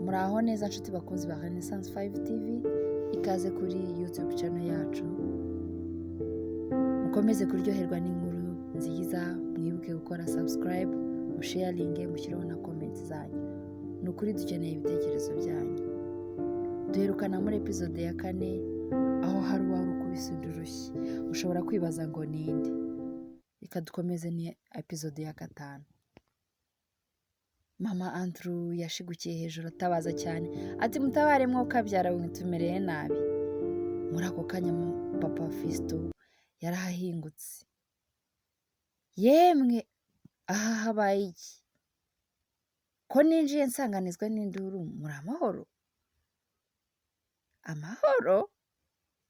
Muraho neza nshuti bakunzi ba Renaissance 5 TV, ikaze kuri YouTube channel yacu. Mukomeze kuryoherwa n'inkuru nziza, mwibuke gukora subscribe, musharinge, mushyiraho na comments zanyu. Nukuri dukeneye ibitekerezo byanyu. Duherukana muri episode ya 4 aho hari uwari ukubise urushyi. Ushobora kwibaza ngo ninde? Reka dukomeze ni episode ya 5. Mama Andrew yashigukiye hejuru atabaza cyane ati mutabare mwoka byara witumereye nabi. Muri ako kanya Papa Fisto yarahahingutse. Yemwe aha habaye iki? Ko ninjiye nsanganizwa n'induru, muri amahoro? Amahoro?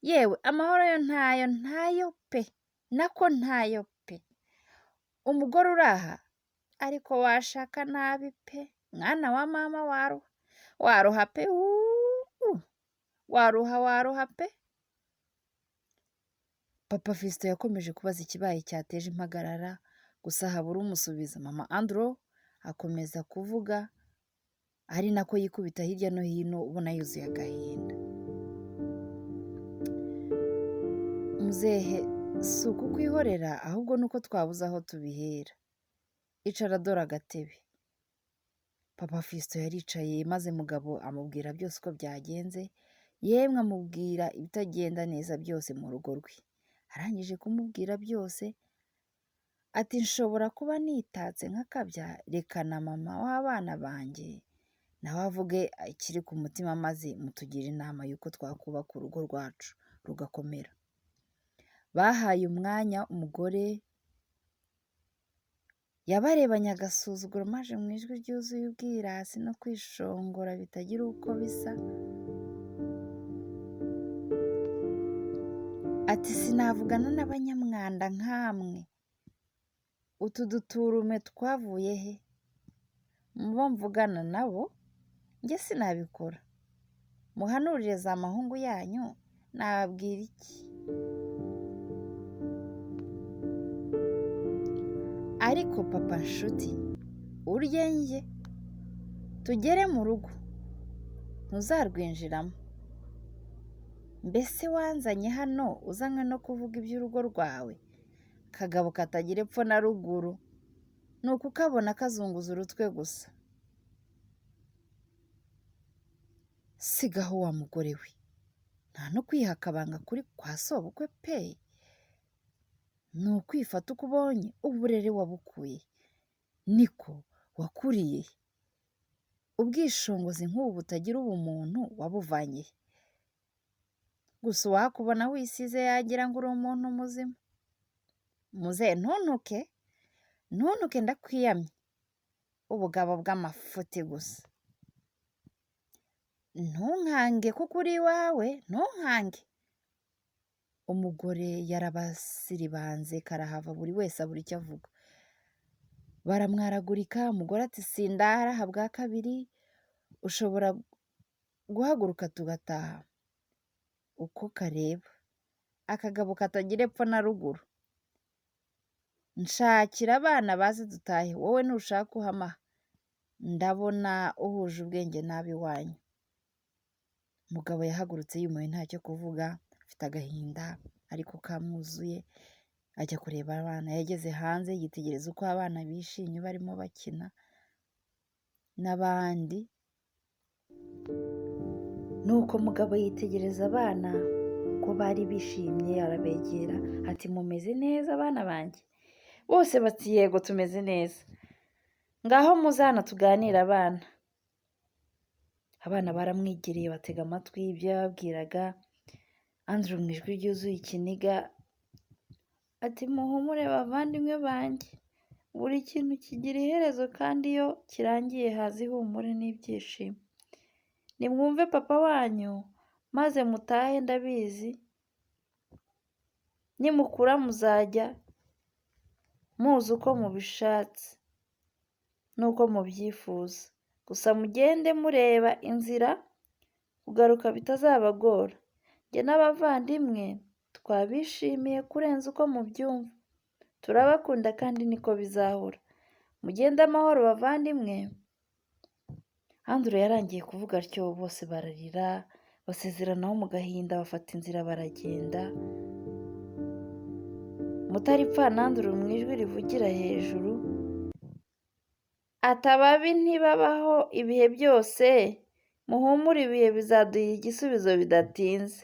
Yewe amahoro yo ntayo pe. Nako ntayo pe. Umugore uraha ariko washaka nabi pe. Mwana wa mama waruha pe. Waruha pe. Papa Fisto yakomeje kubaza ikibaye cyateje impagarara, gusa habura umusubiza. Mama Andrew akomeza kuvuga ari nako yikubita hirya no hino ubona yuzuye agahinda. Muzehe si ukukwihorera ahubwo nuko twabuze aho tubihera. Icara dore agatebe. Papa Fisto yaricaye maze mugabo amubwira byose uko byagenze, yemwe amubwira ibitagenda neza byose mu rugo rwe. Arangije kumubwira byose ati nshobora kuba nitatse nk'akabya, reka na mama w'abana banjye nawe avuge ikiri ku mutima maze mutugira inama y'uko twakubaka urugo rwacu rugakomera. Bahaye umwanya umugore, yabarebanye agasuzuguro maje mu ijwi ryuzuye ubwirasi no kwishongora bitagira uko bisa. Ati sinavugana n'abanyamwanda nkamwe. Utu duturume twavuye he? Mubo mvugana nabo njye sinabikora. Muhanurire za mahungu yanyu nababwira iki? Ariko papa nshuti urye njye tugere mu rugo ntuzarwinjiramo. Mbese wanzanye hano uzanywe no kuvuga iby'urugo rwawe? Kagabo katagira epfo na ruguru, ni ukukabona kazunguza urutwe gusa. Sigaho wa mugore we, nta no kwiha akabanga kuri kwa sobukwe pe. Ni ukwifata uko ubonye. Uburere wabukuye niko wakuriye. Ubwishongozi nk'ubu butagira ubumuntu wabuvanye. Gusa wakubona wisize yagira ngo uri umuntu muzima. Muze ntuntuke ndakwiyamye. Ubugabo bw'amafuti gusa. Ntunkange kuko uri iwawe, ntunkange. Umugore yarabasiribanze karahava buri wese abura icyo avuga. Baramwaragurika, umugore ati sindaharaha bwa kabiri, ushobora guhaguruka tugataha. Uko kareba akagabo katagira epfo na ruguru. Nshakira abana bazi dutahe, wowe nushaka uhamaha. Ndabona uhuje ubwenge nabi wanyu. Mugabo yahagurutse yumiwe ntacyo kuvuga, afite agahinda ariko kamwuzuye. Ajya kureba abana, yageze hanze yitegereza uko abana bishimye barimo bakina n'abandi. Nuko mugabo yitegereza abana ko bari bishimye, arabegera ati mumeze neza abana banjye? Bose bati yego tumeze neza. Ngaho muzana tuganira abana. Abana baramwegereye batega amatwi ibyo yababwiraga. Andrew mu ijwi ryuzuye ikiniga ati muhumure bavandimwe banjye, buri kintu kigira iherezo kandi iyo kirangiye haza ihumure n'ibyishimo. Nimwumve papa wanyu maze mutahe, ndabizi nimukura muzajya muzi uko mubishatse nuko mubyifuza. Gusa mugende mureba inzira kugaruka bitazabagora. Njye n'abavandimwe twabishimiye kurenza uko mubyumva. Turabakunda kandi niko bizahora. Mugende amahoro bavandimwe. Andrew yarangiye kuvuga atyo bose bararira, basezeranaho mu gahinda, bafata inzira baragenda. Mutaripfa na Andrew mu ijwi rivugira hejuru ati ababi ntibabaho ibihe byose, muhumure ibihe bizaduha igisubizo bidatinze.